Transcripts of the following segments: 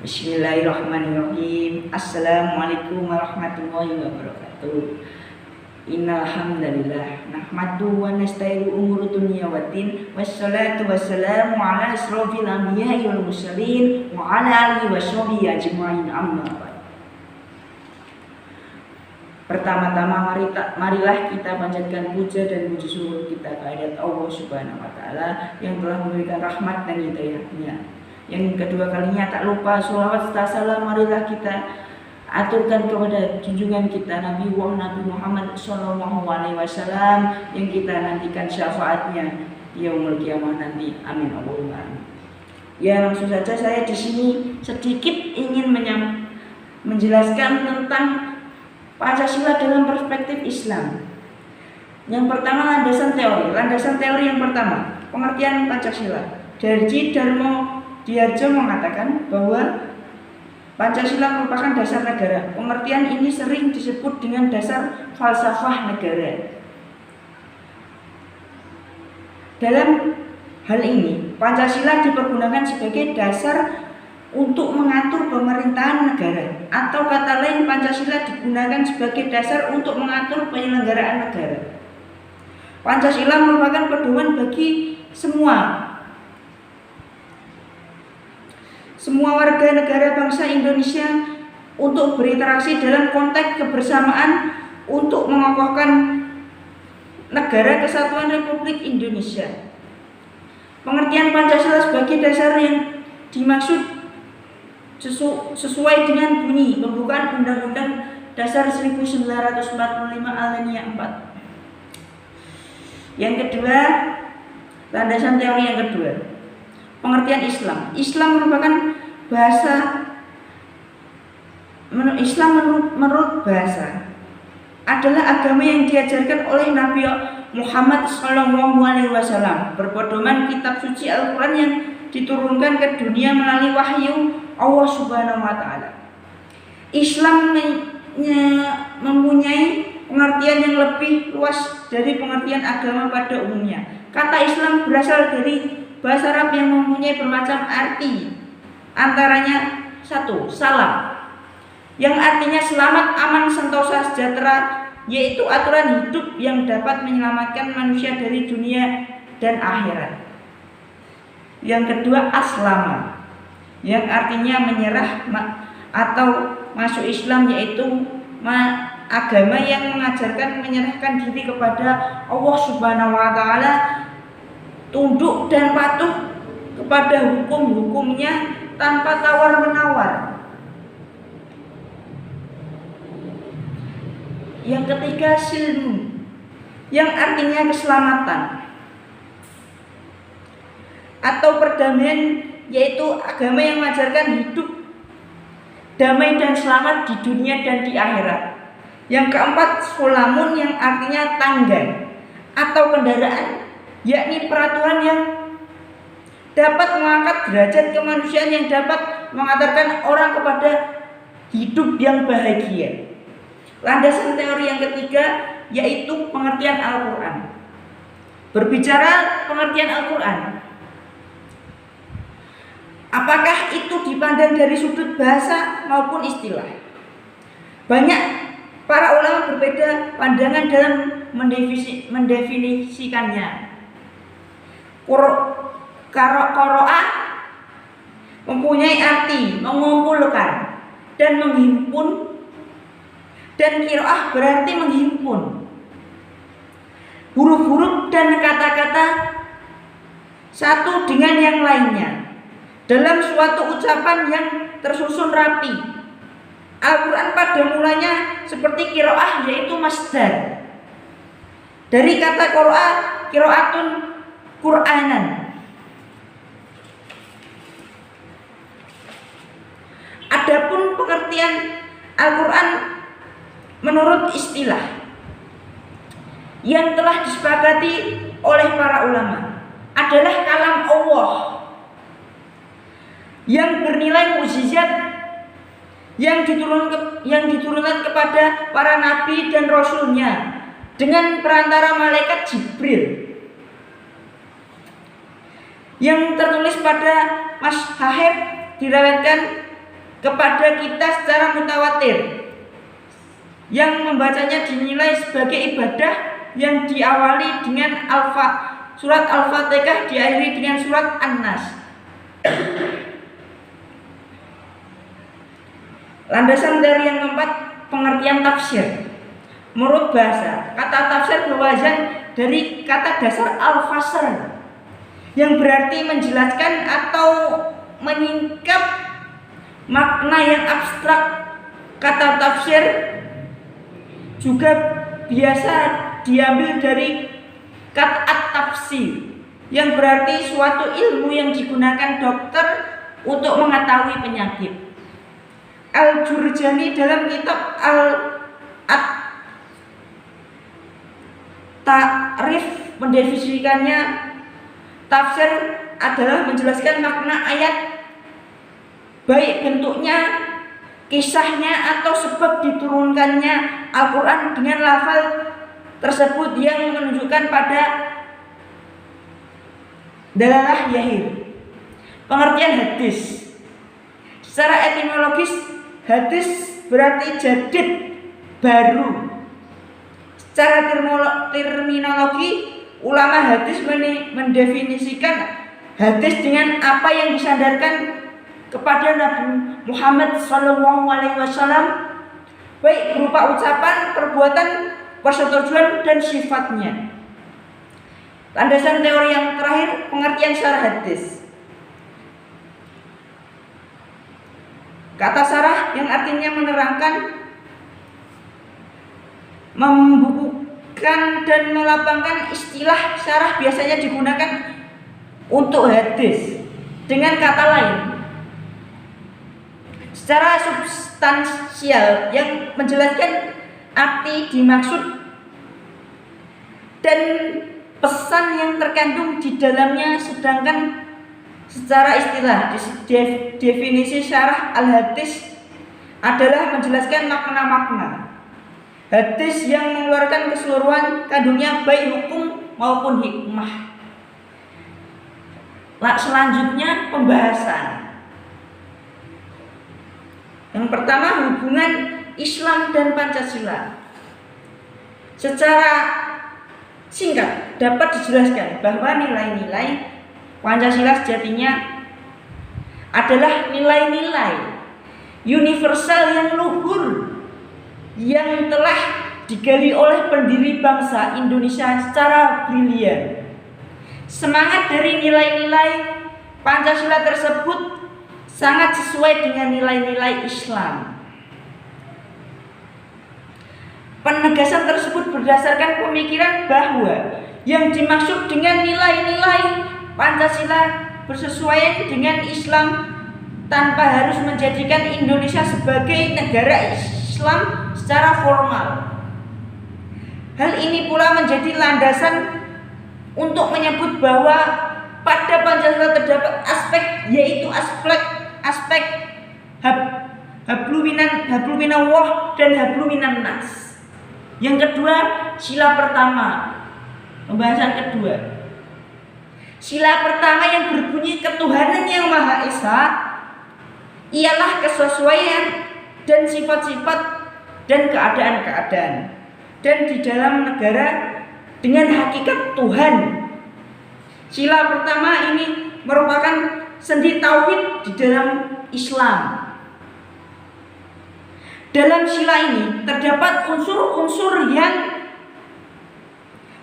Bismillahirrahmanirrahim. Assalamualaikum warahmatullahi wabarakatuh. Innal hamdalillah nahmaduhu wa nasta'inuhu umur dunya waddin wassalatu wassalamu ala asrofil anbiya'i wal mursalin wa ala alihi washabihi ajma'in amma ba'd. Pertama-tama marilah kita panjatkan puja dan puji syukur kita kehadirat Allah Subhanahu wa taala yang telah memberikan rahmat dan hidayahnya. Yang kedua kalinya tak lupa sholawat serta salam marilah kita aturkan kepada junjungan kita Nabi Muhammad Sallallahu Alaihi Wasallam yang kita nantikan syafaatnya di yaumul qiyamah nanti. Amin Allahumma amin. Ya, langsung saja saya di sini sedikit ingin menjelaskan tentang Pancasila dalam perspektif Islam. Yang pertama landasan teori. Landasan teori yang pertama pengertian Pancasila. Darji Darmo Diarjo mengatakan bahwa Pancasila merupakan dasar negara. Pengertian ini sering disebut dengan dasar falsafah negara. Dalam hal ini, Pancasila dipergunakan sebagai dasar untuk mengatur pemerintahan negara. Atau kata lain, Pancasila digunakan sebagai dasar untuk mengatur penyelenggaraan negara. Pancasila merupakan pedoman bagi semua warga negara bangsa Indonesia untuk berinteraksi dalam konteks kebersamaan untuk mengokohkan negara kesatuan Republik Indonesia. Pengertian Pancasila sebagai dasar yang dimaksud sesuai dengan bunyi pembukaan Undang-Undang Dasar 1945 Alinea 4. Yang kedua, landasan teori yang kedua, pengertian Islam. Islam merupakan menurut bahasa adalah agama yang diajarkan oleh Nabi Muhammad SAW berpedoman kitab suci Al-Quran yang diturunkan ke dunia melalui wahyu Allah Subhanahu wa taala. Islam mempunyai pengertian yang lebih luas dari pengertian agama pada umumnya. Kata Islam berasal dari bahasa Arab yang mempunyai bermacam arti. Antaranya satu, salam, yang artinya selamat, aman, sentosa, sejahtera, yaitu aturan hidup yang dapat menyelamatkan manusia dari dunia dan akhirat. Yang kedua, aslama, yang artinya menyerah atau masuk Islam, yaitu agama yang mengajarkan menyerahkan diri kepada Allah Subhanahu wa taala, tunduk dan patuh kepada hukum-hukumnya tanpa tawar-menawar. Yang ketiga, silmu, yang artinya keselamatan atau perdamaian, yaitu agama yang mengajarkan hidup damai dan selamat di dunia dan di akhirat. Yang keempat, sulamun, yang artinya tangga atau kendaraan, yakni peraturan yang dapat mengangkat derajat kemanusiaan yang dapat mengantarkan orang kepada hidup yang bahagia. Landasan teori yang ketiga yaitu pengertian Al-Quran. Berbicara pengertian Al-Quran, apakah itu dipandang dari sudut bahasa maupun istilah? Banyak para ulama berbeda pandangan dalam mendefinisikannya. Qiraah mempunyai arti mengumpulkan dan menghimpun, dan qiraah berarti menghimpun huruf-huruf dan kata-kata satu dengan yang lainnya dalam suatu ucapan yang tersusun rapi. Al-Quran pada mulanya seperti qiraah, yaitu masdar dari kata qiraatun Qur'anan. Adapun pengertian Al-Quran menurut istilah yang telah disepakati oleh para ulama adalah kalam Allah yang bernilai mukjizat yang diturunkan kepada para nabi dan rasulnya dengan perantara malaikat Jibril, yang tertulis pada Mashahir diriwayatkan kepada kita secara mutawatir, yang membacanya dinilai sebagai ibadah yang diawali dengan surat Al-Fatihah, diakhiri dengan surat An-Nas. Landasan dari yang keempat, pengertian tafsir. Menurut bahasa, kata tafsir berwazan dari kata dasar al-fasl, yang berarti menjelaskan atau menyingkap makna yang abstrak. Kata tafsir juga biasa diambil dari kata at-tafsir, yang berarti suatu ilmu yang digunakan dokter untuk mengetahui penyakit. Al-Jurjani dalam kitab Ta'rif mendefinisikannya, tafsir adalah menjelaskan makna ayat, baik bentuknya, kisahnya, atau sebab diturunkannya Al-Quran dengan lafal tersebut yang menunjukkan pada dalalah yahir. Pengertian hadis. Secara etimologis, hadis berarti jadid, baru. Secara terminologi, ulama hadis mendefinisikan hadis dengan apa yang disandarkan kepada Nabi Muhammad SAW, baik berupa ucapan, perbuatan, persetujuan, dan sifatnya. Landasan teori yang terakhir, pengertian syarah hadis. Kata syarah yang artinya menerangkan, membukukan, dan melapangkan. Istilah syarah biasanya digunakan untuk hadis. Dengan kata lain, secara substansial yang menjelaskan arti dimaksud dan pesan yang terkandung di dalamnya. Sedangkan secara istilah, definisi syarah al-hadis adalah menjelaskan makna-makna hadis yang mengeluarkan keseluruhan kandungnya, baik hukum maupun hikmah. Selanjutnya pembahasan. Yang pertama, hubungan Islam dan Pancasila. Secara singkat dapat dijelaskan bahwa nilai-nilai Pancasila sejatinya adalah nilai-nilai universal yang luhur, yang telah digali oleh pendiri bangsa Indonesia secara brilian. Semangat dari nilai-nilai Pancasila tersebut sangat sesuai dengan nilai-nilai Islam. Penegasan tersebut berdasarkan pemikiran bahwa yang dimaksud dengan nilai-nilai Pancasila bersesuaian dengan Islam tanpa harus menjadikan Indonesia sebagai negara Islam secara formal. Hal ini pula menjadi landasan untuk menyebut bahwa pada Pancasila terdapat aspek, yaitu aspek habluminallah dan habluminannas. Yang kedua, sila pertama. Pembahasan kedua, sila pertama yang berbunyi ketuhanan yang Maha Esa ialah kesesuaian dan sifat-sifat dan keadaan-keadaan dan di dalam negara dengan hakikat Tuhan. Sila pertama ini merupakan sendi tauhid di dalam Islam. Dalam sila ini terdapat unsur-unsur yang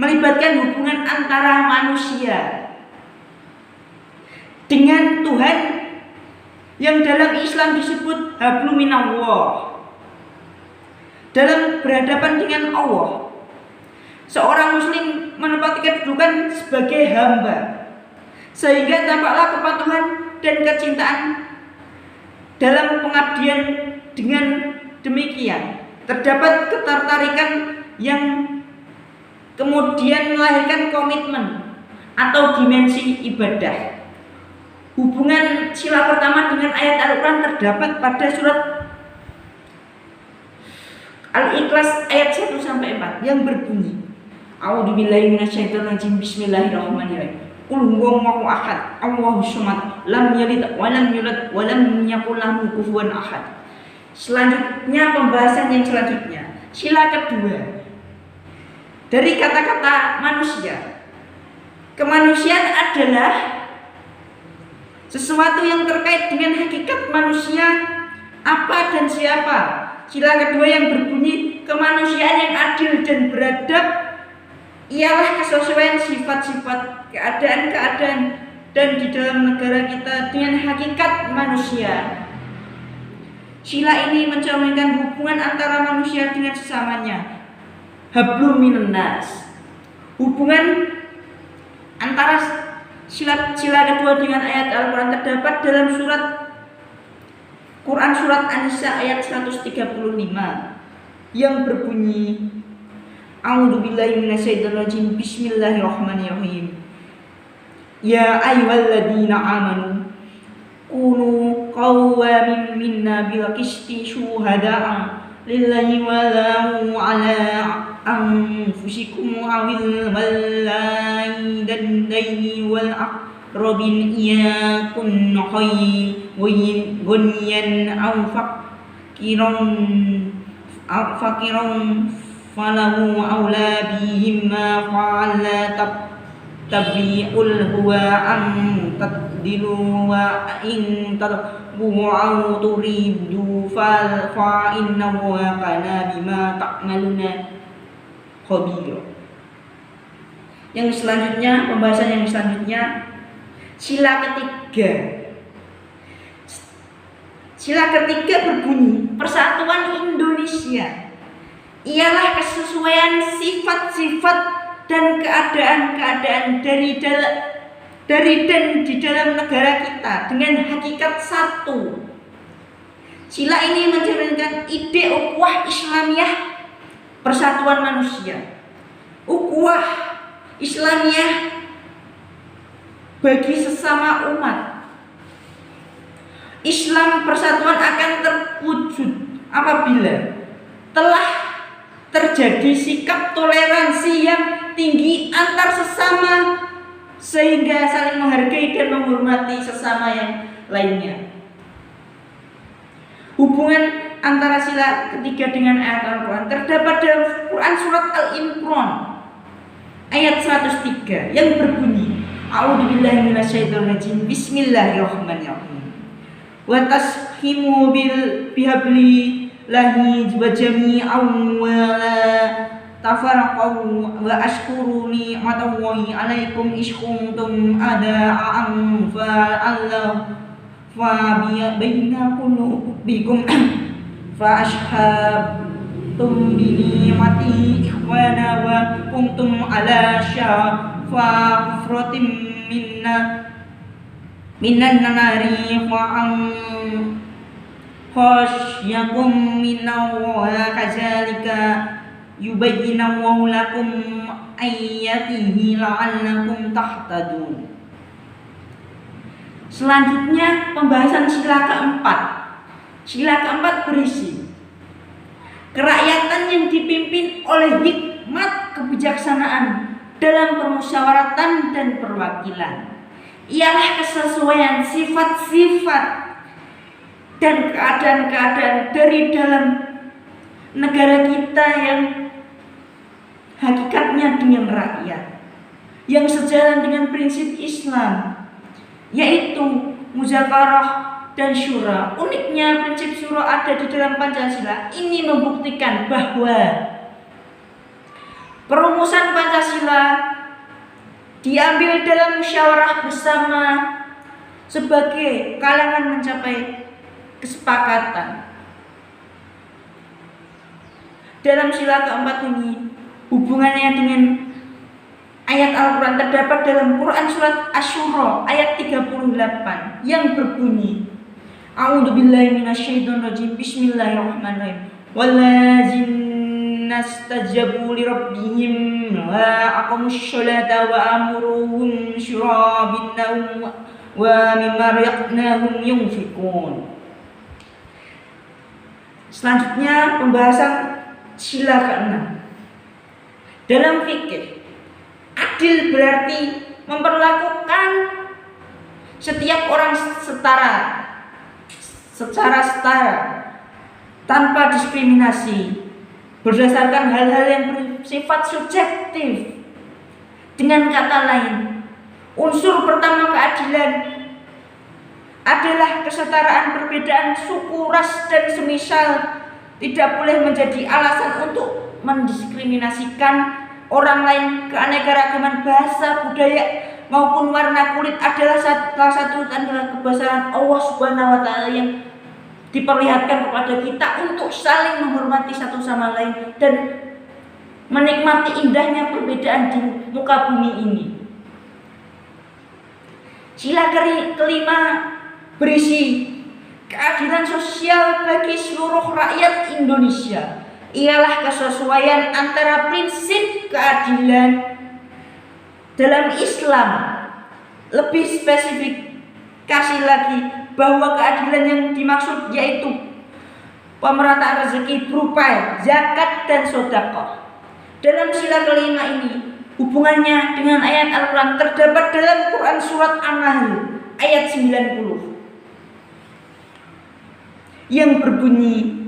melibatkan hubungan antara manusia dengan Tuhan, yang dalam Islam disebut habluminallah. Dalam berhadapan dengan Allah, seorang muslim menempati kedudukan sebagai hamba, sehingga tampaklah kepatuhan dan kecintaan dalam pengabdian. Dengan demikian terdapat ketertarikan yang kemudian melahirkan komitmen atau dimensi ibadah. Hubungan sila pertama dengan ayat Al-Quran terdapat pada surat Al-Ikhlas ayat 1-4 yang berbunyi, A'udzubillahi minasyaitonirrajim, bismillahirrahmanirrahim. Qul huwallahu ahad, Allahus samad, lam yalid wa lam yulad wa lam yakul lahu kufuwan ahad. Selanjutnya pembahasan yang selanjutnya, sila kedua dari kata-kata manusia. Kemanusiaan adalah sesuatu yang terkait dengan hakikat manusia, apa dan siapa. Sila kedua yang berbunyi, kemanusiaan yang adil dan beradab ialah kesesuaian sifat-sifat, keadaan-keadaan dan di dalam negara kita dengan hakikat manusia. Sila ini mencerminkan hubungan antara manusia dengan sesamanya. Hablum minan nas. Hubungan antara sila kedua dengan ayat Al-Quran terdapat dalam Quran surat An-Nisa ayat 135 yang berbunyi, A'udzubillahi minasyaitonirrajim, Bismillahirrahmanirrahim. Ya ayyuhalladzina amanu kunu qawwamin minna bil qisti syuhada'a lillahi walau ala anfusikum awil walidaini wal aqrabin iyakun ghayyan aw faqiran falahu awla bihima fa'ala tabi'ul huwa an tadilu wa in tadbu aw turidu fa innahu kana bima ta'maluna khabir. Yang selanjutnya, pembahasan yang selanjutnya, sila ketiga. Sila ketiga berbunyi, persatuan Indonesia ialah kesesuaian sifat-sifat dan keadaan-keadaan dari dan di dalam negara kita dengan hakikat satu. Sila ini mencerminkan ide ukhuwah Islamiyah, persatuan manusia. Ukhuwah Islamiyah bagi sesama umat. Islam persatuan akan terwujud apabila telah terjadi sikap toleransi yang tinggi antar sesama sehingga saling menghargai dan menghormati sesama yang lainnya. Hubungan antara sila ketiga dengan ayat Al-Quran terdapat dalam Quran surat Al-Imran ayat 103 yang berbunyi, A'udzubillahi minasyaitonirrajim, Bismillahirrahmanirrahim. Wa tashimu bihabli lahi wa jami'an wa la tafaraqu wa ashkuru ni'matallahi 'alaikum ishkuntum ada'an fa'allahu fa baina qulubikum fa ashhabtum bi ni'mati ikhwana wa kuntum 'ala syafa hufratin minan nari fa'an khasyakum minallahi kadzalika yubayyinallahu lakum ayatihi la'allakum tahtadun. Selanjutnya pembahasan sila keempat. Sila keempat berisi kerakyatan yang dipimpin oleh hikmat kebijaksanaan dalam permusyawaratan dan perwakilan. Ialah kesesuaian sifat-sifat dan keadaan-keadaan dari dalam negara kita yang hakikatnya dengan rakyat, yang sejalan dengan prinsip Islam, yaitu muzakarah dan syura. Uniknya prinsip syura ada di dalam Pancasila. Ini membuktikan bahwa perumusan Pancasila diambil dalam musyawarah bersama sebagai kalangan mencapai kesepakatan. Dalam sila keempat ini hubungannya dengan ayat Al-Quran terdapat dalam Quran surat Asy-Syura ayat 38 yang berbunyi, A'udzubillahi minasyaitonirrajim, Bismillahirrahmanirrahim. Wallazina stajabu lirabbihim wa aqamus sholata wa amuruhum syura bainahum wa mimma razaqnahum yunfiqun. Selanjutnya pembahasan sila ke-6. Dalam fikih, adil berarti memperlakukan setiap orang secara setara tanpa diskriminasi berdasarkan hal-hal yang bersifat subjektif. Dengan kata lain, unsur pertama keadilan adalah kesetaraan perbedaan suku, ras, dan semisal tidak boleh menjadi alasan untuk mendiskriminasikan orang lain. Keanekaragaman bahasa, budaya, maupun warna kulit adalah salah satu tanda kebesaran Allah Subhanahu wa Ta'ala yang diperlihatkan kepada kita untuk saling menghormati satu sama lain dan menikmati indahnya perbedaan di muka bumi ini. Sila kelima berisi keadilan sosial bagi seluruh rakyat Indonesia. Ialah kesesuaian antara prinsip keadilan dalam Islam. Lebih spesifik kasih lagi bahwa keadilan yang dimaksud yaitu pemerataan rezeki berupa zakat dan sedekah. Dalam sila kelima ini hubungannya dengan ayat Al-Quran terdapat dalam Quran surat An-Nahl ayat 90 yang berbunyi,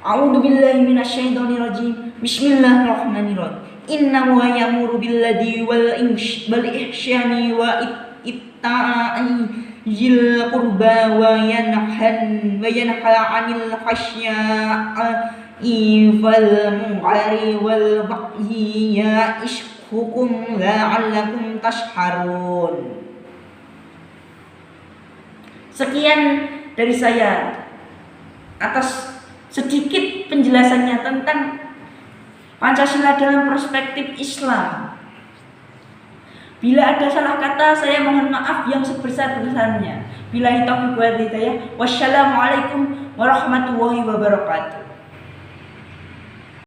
A'udzubillahi minasyaitonirrajim. Bismillahirrahmanirrahim. Innahu ya'muru billadzi wal ihsyani wa itta'i zil qurba wa yanha 'anil fahsya'i wal munkari wal baghi ya'ishukum la'allakum tashharun. Sekian dari saya atas sedikit penjelasannya tentang Pancasila dalam perspektif Islam. Bila ada salah kata, saya mohon maaf yang sebesar-besarnya. Billahi taufiq wal hidayah. Wassalamualaikum warahmatullahi wabarakatuh.